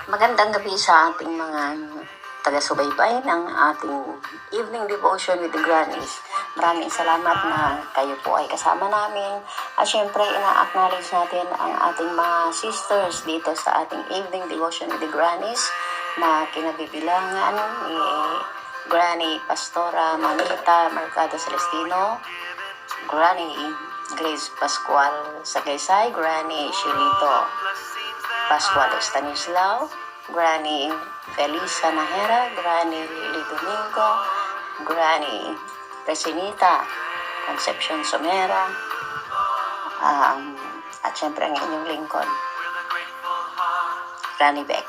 Magandang gabi sa ating mga taga-subaybay ng ating evening devotion with the Grannies. Maraming salamat na kayo po ay kasama namin. At syempre, ina-acknowledge natin ang ating mga sisters dito sa ating evening devotion with the Grannies na kinabibilangan ni Granny Pastora Manita Mercado Celestino, Granny Grace Pascual Sagaysay, Granny Shilito Pascual Estanislao, Granny Felisa Nahera, Granny Lili Domingo, Granny Presinita Concepcion Somera, at syempre ang inyong lingkod, Granny Beck.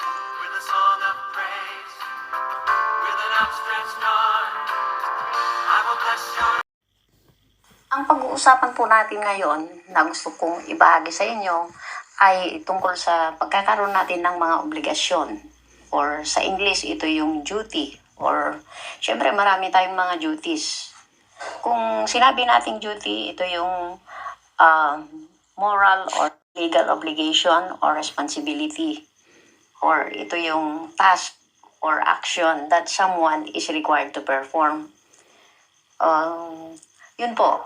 Ang pag-uusapan po natin ngayon na gusto kong ibahagi sa inyo ay tungkol sa pagkakaroon natin ng mga obligasyon, or sa English ito yung duty, or syempre marami tayong mga duties. Kung sinabi nating duty, ito yung moral or legal obligation or responsibility, or ito yung task or action that someone is required to perform. Yun po,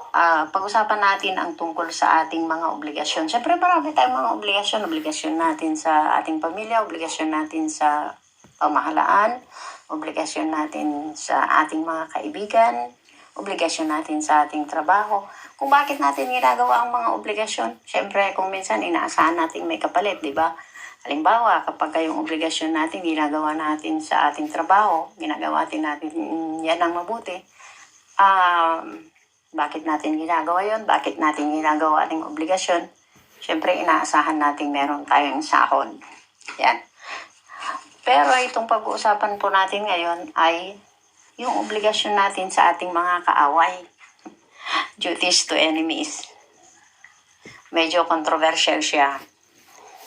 pag-usapan natin ang tungkol sa ating mga obligasyon. Siyempre marami tayong mga obligasyon. Obligasyon natin sa ating pamilya, obligasyon natin sa pamahalaan, obligasyon natin sa ating mga kaibigan, obligasyon natin sa ating trabaho. Kung bakit natin ginagawa ang mga obligasyon? Siyempre kung minsan inaasahan natin may kapalit, di ba? Halimbawa, kapag yung obligasyon natin ginagawa natin sa ating trabaho, ginagawa natin yan ang mabuti, bakit natin ginagawa yon? Bakit natin ginagawa ang obligasyon? Siyempre, inaasahan natin meron tayong sahod. Yan. Pero itong pag-uusapan po natin ngayon ay yung obligasyon natin sa ating mga kaaway. Duties to enemies. Medyo controversial siya.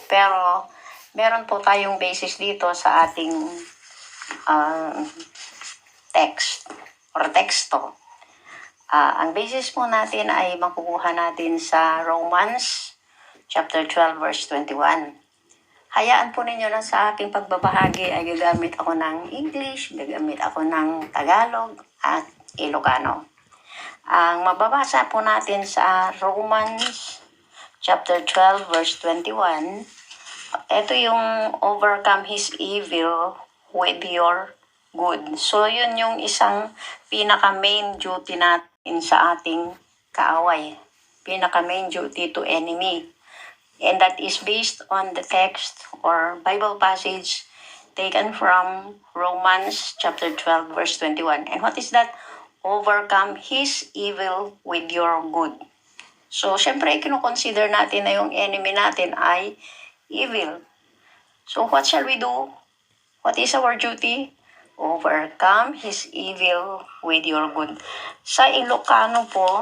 Pero, meron po tayong basis dito sa ating text or teksto. Ang basis po natin ay makukuha natin sa Romans chapter 12 verse 21. Hayaan po ninyo na sa aking pagbabahagi ay gagamit ako ng English, gagamit ako ng Tagalog at Ilocano. Ang mababasa po natin sa Romans chapter 12 verse 21, ito yung overcome his evil with your good. So yun yung isang pinaka-main duty natin sa ating kaaway. Pinaka-main duty to enemy. And that is based on the text or Bible passage taken from Romans chapter 12 verse 21. And what is that? Overcome his evil with your good. So, syempre, kinukonsider natin na yung enemy natin ay evil. So, what shall we do? What is our duty? Overcome his evil with your good. Sa Ilocano po,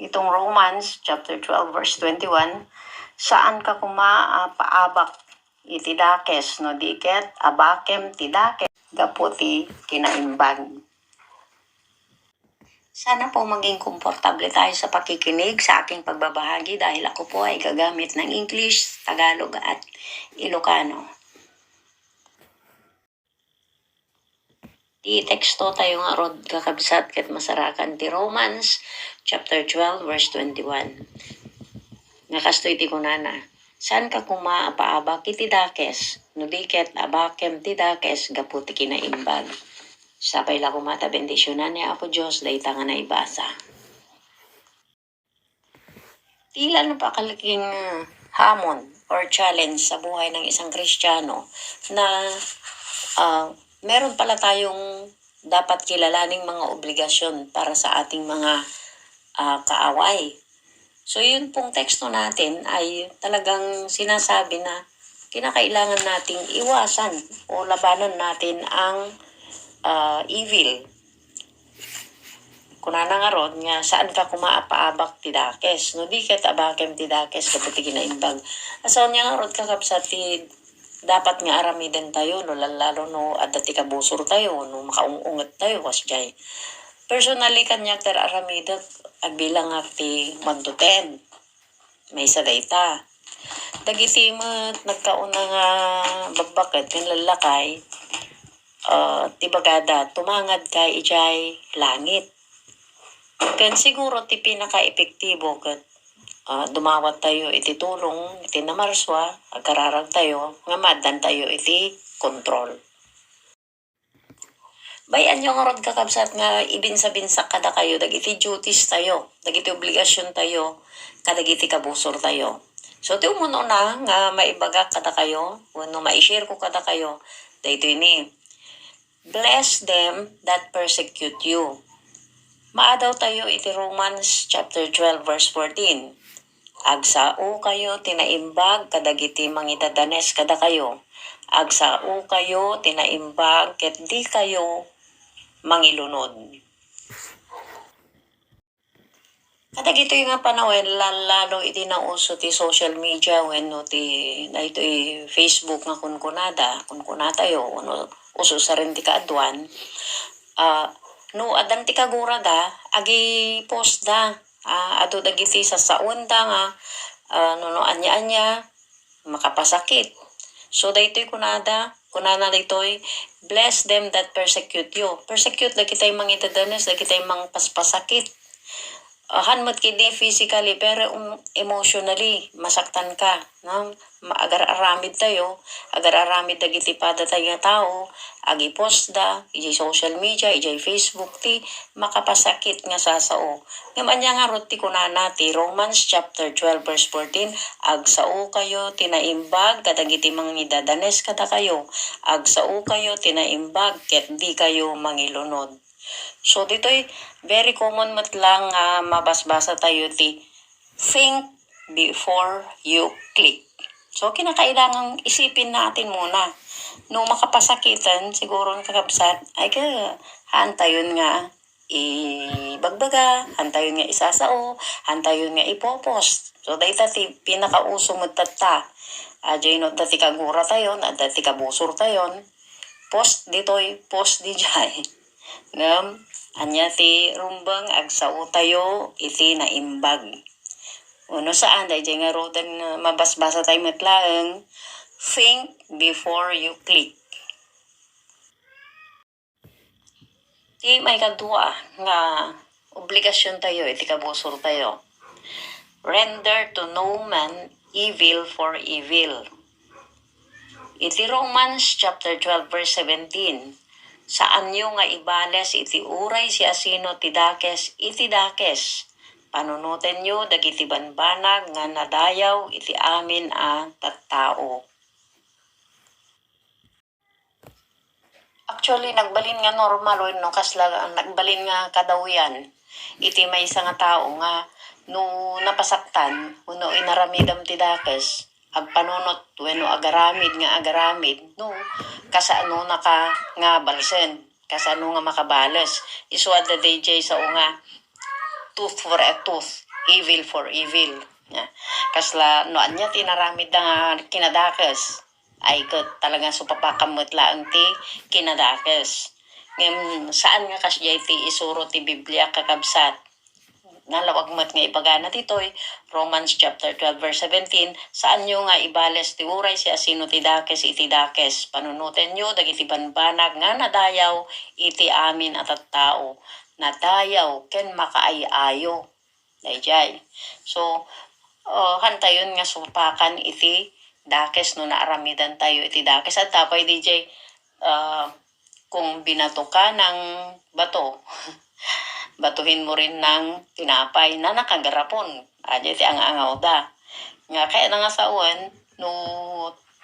itong Romans chapter 12 verse 21, saan ka paabak itidakes no diket abakem tidakes gaputi kinaimbag. Sana po maging komportable tayo sa pakikinig sa aking pagbabahagi dahil ako po ay gagamit ng English, Tagalog at Ilocano. Di teksto tayo nga rod kakabsat ket masarakan ti Romans chapter 12 verse 21. Nga kastoy ti kunana. Saan ka paabak itidakes no diket abakem tidakes gaputi kinaimbag. Sapay la kumata bendisyonan ni Apo Diyos dayta nga naibasa. Tila no pa kalaking hamon or challenge sa buhay ng isang Kristiyano na meron pala tayong dapat kilalaning mga obligasyon para sa ating mga kaaway. So yun pong teksto natin ay talagang sinasabi na kinakailangan nating iwasan o labanan natin ang evil. Kunana nga ron nga saan ka paabak tidakes no di ket abakem tidakes kaputi kinaimbag. Asaon niya nga ron kakabsat ti dapat nga aramiden tayo no lalo no adda ti kabusor tayo no makaungunget tayo wasjay. Personally kanya ter aramidak agbilang ti 1 to 10. May isa dayta. dagiti mo nagkauna nga bagbakit ng lalakay, ti bagada tumangad kay ijay langit. Ken siguro ti pinaka-epektibo ket dumawat tayo iti tulong iti namarswa agkararag tayo nga madan tayo iti kontrol. Bayan yung rod kakabsat nga ibinsa-binsa kada kayo dagiti duties tayo, dagiti obligasyon tayo, kadagiti kabusor tayo. So ti umuno na nga maibaga kada kayo, wano ma-share ko kada kayo, dahito ini. Bless them that persecute you. Maadaw tayo iti Romans chapter 12 verse 14. Agsao kayo tinaimbag kadagiti mangidadanes kada kayo. Agsao kayo tinaimbag ket di kayo mangilunod. Kadagito yung nga panahon, lalo iti na uso ti social media when no ti na ito Facebook nga kunkunata yo no uso sa rin ti kaadwan. No adan ti kagura da agi post da ado dagiti sa saunda nga no anya makapasakit. So daytoy kunana daytoy bless them that persecute you. Persecute dagiti mangitadanes dagiti mang paspasakit. Hanmat kini physically pero emotionally masaktan ka, no? Agar-aramid tayo, agar-aramid dagiti pada tayo nga tao, agi post da, ijay social media, ijay Facebook ti makapasakit nga sasao. Ngayon nga rot ti kunana ti Romans chapter 12 verse 14, agsao kayo tinaimbag kadagiti mangidadanes kada kayo, agsao kayo tinaimbag ket di kayo mangilunod. So dito'y very common mat lang mabasbasa tayo ti think before you click. So kinakailangang isipin natin muna. No makapasakitan siguro ng kakabsat ay hantayon nga ibagbaga, hantayon nga isasao, hantayon nga ipopost. So dahil ti pinakauso mo tata. Ajay no dati kagura tayon, at dati kabusor tayon. Post dito'y post di jay. Ngam, anya ti rumbang agsao tayo iti naimbag. Uno saan, dahil nga rodan mabasbasa tayo matlaang, think before you click. Ti may kadua nga obligasyon tayo, iti kabusor tayo. Render to no man evil for evil. Iti Romans chapter 12 verse 17. Saan nyo nga ibales iti uray si asino ti dakes iti dakes. Panunutin nyo dagiti banbanag nga nadayaw iti amin tattao. Actually, nagbalin nga normal no kasla nagbalin nga kadawian. Iti may isa nga tao nga no napasaktan, no inaramidam ti dakes. Agpanunot wenno agaramid no kasano naka nga balsen kasano nga makabales isuad the DJ sa unga tooth for a tooth evil for evil kasla no anya tinaramid nga kinadakes ay talagang supapakamot laang ti kinadakes ngem saan nga kasjay ti isuro ti Biblia kakabsat nalawag mat nga ipagana ditoy Romans chapter 12 verse 17 saan nyo nga ibales ti uray si asino ti dakes iti dakes panunutin nyo dagiti banbanag nga nadayaw iti amin at tao nadayaw ken makaayayo dayjay so hantayon nga supakan iti dakes no naaramidan tayo iti dakes at tapay DJ kung binato ka ng bato batuhin mo rin ng tinapay na nakagarapon. Adya ti ang-angaw da. Nga kaya na nga sa uwan, no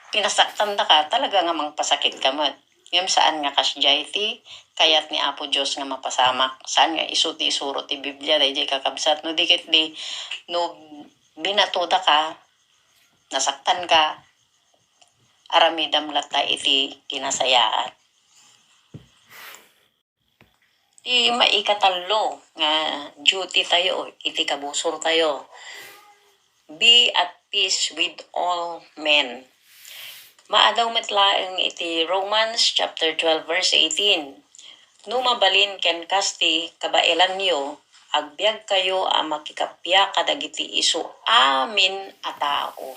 pinasaktan da ka, talaga nga mangpasakit ka mat. Ngayon saan nga kasjay ti, kayat ni Apo Diyos nga mapasamak. Saan nga isuti isuro ti Biblia, dahil kakabsat. No dikit di, no binato da ka, nasaktan ka, aramidam lata iti kinasayaan. Di maikatalo nga duty tayo, iti kabusor tayo. Be at peace with all men. Maadaw metlaeng iti Romans chapter 12 verse 18. No mabalin ken kasti kabailan nyo, agbyag kayo makikapya kadagiti isu amin a tao.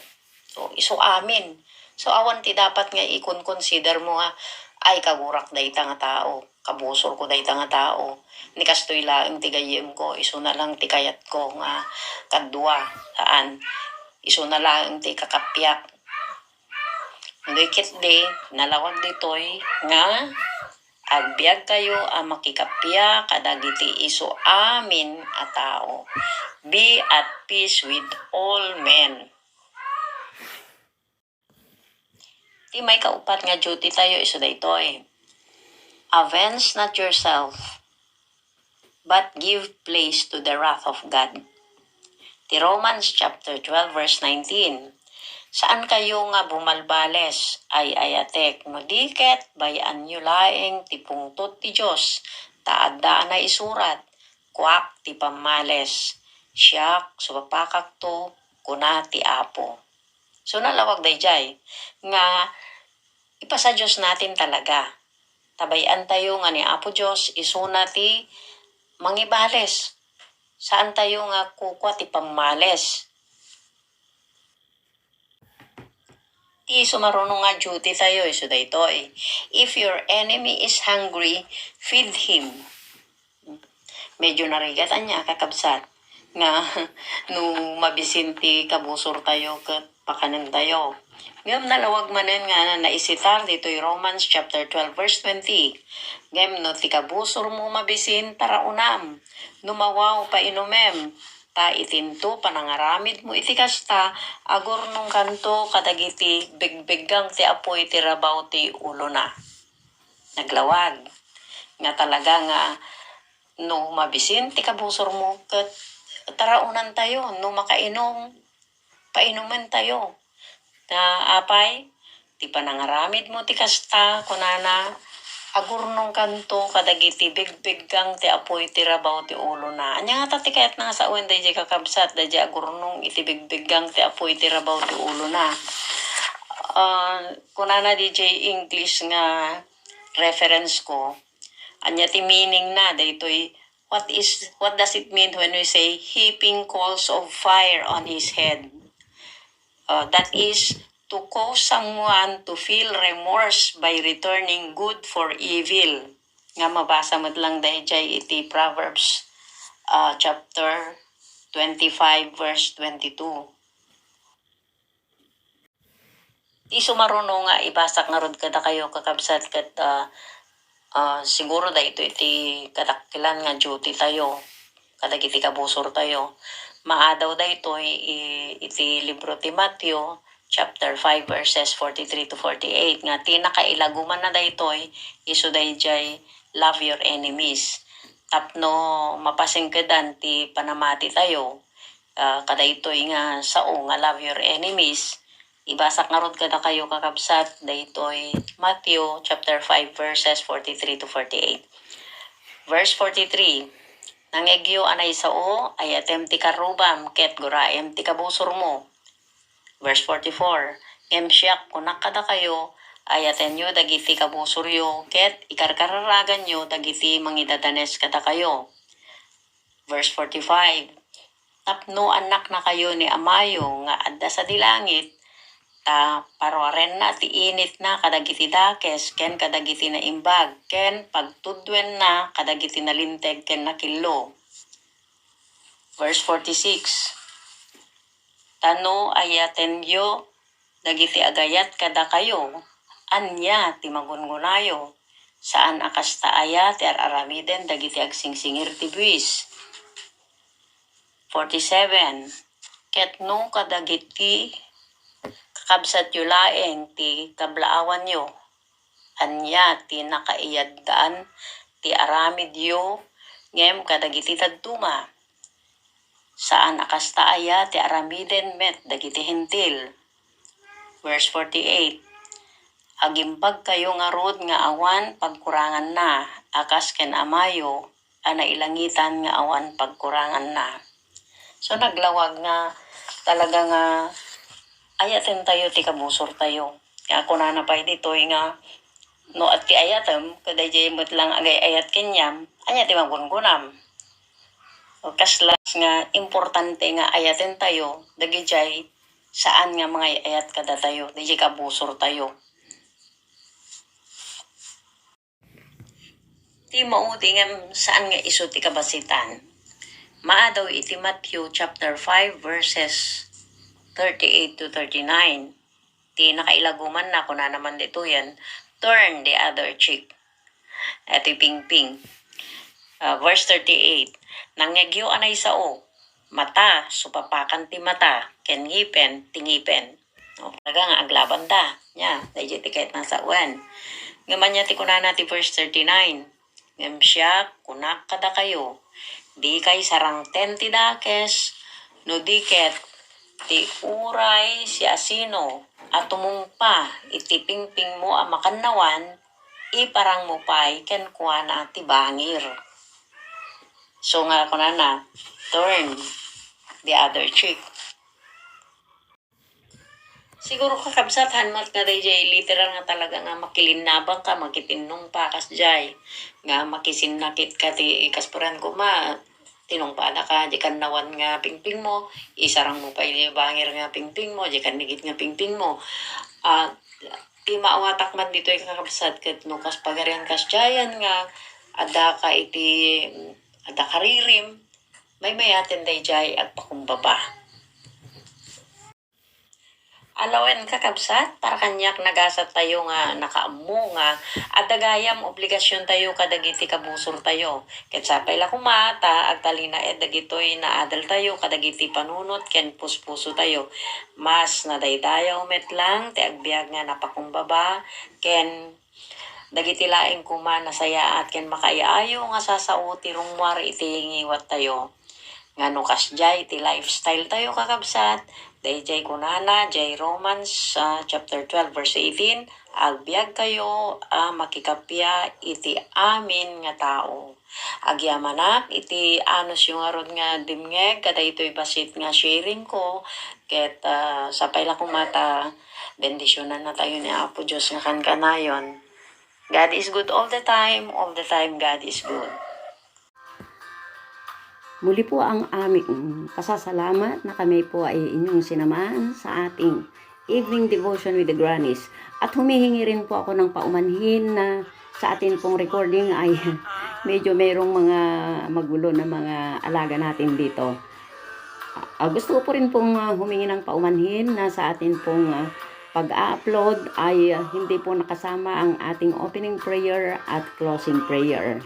Kristo. Isu amin. So awan ti dapat nga ikon-consider mo nga ay kagurak dayta nga tao. Kabusor ko dayta nga tao. Ni kastoy laeng ti gayem ko. Isu na lang ti kayat ko nga kadwa. Saan? Isu na lang ti kakapyak. Dikit di, nalawag ditoy nga agbyag kayo ang makikapya kadagiti isu amin a tao. Be at peace with all men. Di may kaupat nga duty tayo isu daytoy. Avenge not yourself, but give place to the wrath of God. Ti Romans chapter 12 verse 19. Saan kayo nga bumalbales ay ayatek no diket bayaan nyo laeng ti pungtot ti Diyos taadaan na isurat kuak ti pamales siyak supapakak to kuna ti Apo. So nalawag dayjay nga ipasa Diyos natin talaga. Tabayan tayo nga ni Apo Diyos isuna ti mangibales. Saan tayo nga kukwa ti pamales? Iso marunong nga duty tayo, iso daytoy. If your enemy is hungry, feed him. Medyo narigatan niya kakabsat nga nung mabisinti kabusor tayo kat pakanan tayo. Ngam nalawag manen nga naisitar dito'y Romans chapter 12 verse 20. Ngam no ti kabusor mo mabisin taraunam. Numawaw pa inumem. Ta itinto panangaramid mo iti kasta agor nung kanto kadagiti begbeggang ti apoy ti rabaw ti ulo na. Naglawag. Nga talaga nga no mabisin ti kabusor mo kat taraunan tayo no makainom painuman tayo. Na apay ti panangaramid mo ti kasta kunana agurnong kanto kadagiti bigbiggang ti apoy ti rabaw ti ulo na. Anya nga tatikayat na sa uwan dayjay kakabsat dayjay agurnong iti bigbiggang ti apoy ti rabaw ti ulo na. Kunana DJ English nga reference ko. Anya ti meaning na daytoy what does it mean when we say heaping coals of fire on his head? That is to cause someone to feel remorse by returning good for evil. Nga mabasa mo lang dayjay iti Proverbs chapter 25 verse 22. Di sumaruno nga ibasak nga rod kada kayo kakabsat kat siguro da ito iti kadakilan nga duty tayo kadagiti kabusor tayo. Maadaw da ito iti libro ti Matthew chapter 5 verses 43 to 48 nga tinakailaguman na daytoy isu dayjay love your enemies tapno mapasingkedan ti panamati tayo kadaytoy nga sao nga love your enemies ibasak nga rod kada kayo kakabsat daytoy Matthew chapter 5 verses 43 to 48. Verse 43. Nangegyo anay sao ay atem ti karubam ket guraem ti kabusor mo. Verse 44, Ngem kunak kada kayo, ayaten nyo dagiti kabusuryo, ket ikarkararagan nyo dagiti mangidadanes kada kayo. Verse 45, Tapno anak na kayo ni amayo, nga adda sa dilangit, ta parwaren na ti init na kadagiti dakes, ken kadagiti na imbag, ken pagtudwen na kadagiti na linteg, ken nakilo. Verse 46, Tano ayaten yo dagiti agayat kada kayo anya ti magungunayo saan akasta aya ti aramiden dagiti agsingsingir ti buwis. 47 Ketno kadagiti kakabsat yu laeng ti kablaawan yo anya ti nakaiyaddaan ti aramid yo ngem kadagiti tadtuma saan akasta aya ti aramiden met dagiti hentil. Verse 48 Agimbag kayo nga rod nga awan pagkurangan na akas ken amayo ana ilangitan nga awan pagkurangan na. So naglawag nga talaga nga ayaten tayo ti kabusor tayo. Kaya ako na napay ditoy nga no at ti ayatem kaday jay mo't lang agay ayat kenyam anya ti magungunam. Kaslas nga importante nga ayaten tayo dagijay saan nga mga ayat kada tayo, di kabusor tayo. Ti maudi nga saan nga iso ti kabasitan. Maadaw iti Matthew chapter 5 verses 38 to 39. Ti nakailaguman na kuna naman dito yan, turn the other cheek. Ito pingping. Verse 38. Nangyagyo anay sao, mata, supapakan ti mata, ken ngipen, tingipen. O, talaga nga, aglaban da. Nya, dahil ti kahit nasa uwan. Ngaman niya ti kunana ti verse 39. Ngam siya, kunak kada kayo, di kay sarang tenti dakes, no diket, ti uray si asino, at tumungpa, itipingping mo ang makannawan, iparang mo pa'y ken kuana ti bangir. So nga kunana, turn the other cheek. Siguro kakabsatan mat nga day jay, literal nga talaga nga makilinabang ka, makitinong pakas jay. Nga makisinakit ka ti ikaspuran ko tinong pada ka, di kan nawan nga pingping mo, isarang mo pa yung bangir nga pingping mo, di kan nigit nga pingping mo. Ti maawatak man dito yung kakabsat kat no kas pagarian kas jayan nga, ada ka ririm, may mayatin day jay at pakumbaba. Alawen kakabsat, para kanyak nagasat tayo nga nakaamu nga at dagayam obligasyon tayo kadagiti kabusor tayo. Ket sapay la kumata agtalina dagitoy na adal tayo kadagiti panunot ken puspuso tayo. Mas nadaydayaw met lang ti agbiag nga napakumbaba ken dagiti laing kuma nasaya at ken makayaayo nga sasao ti rungwar iti ngiwat tayo. Ngano kasjay ti lifestyle tayo kakabsat. Dayjay kunana, jay Romans chapter 12 verse 18, agbiag kayo makikapya iti amin nga tao. Agyamanak iti anos yung arod nga dimngeg, kada ito'y basit nga sharing ko, ket sapay la kumata, bendisyonan na tayo ni Apo Diyos nga kankanayon. God is good all the time God is good. Muli po ang aming pasasalamat na kami po ay inyong sinamahan sa ating evening devotion with the Grannies. At humihingi rin po ako ng paumanhin na sa atin pong recording ay medyo mayroong mga magulo na mga alaga natin dito. Gusto ko po rin pong humingi ng paumanhin na sa atin pong pag-upload ay hindi po nakasama ang ating opening prayer at closing prayer.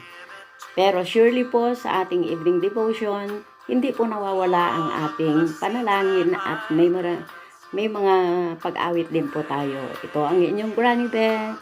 Pero surely po sa ating evening devotion, hindi po nawawala ang ating panalangin at may mga pag-awit din po tayo. Ito ang inyong Granny Beth.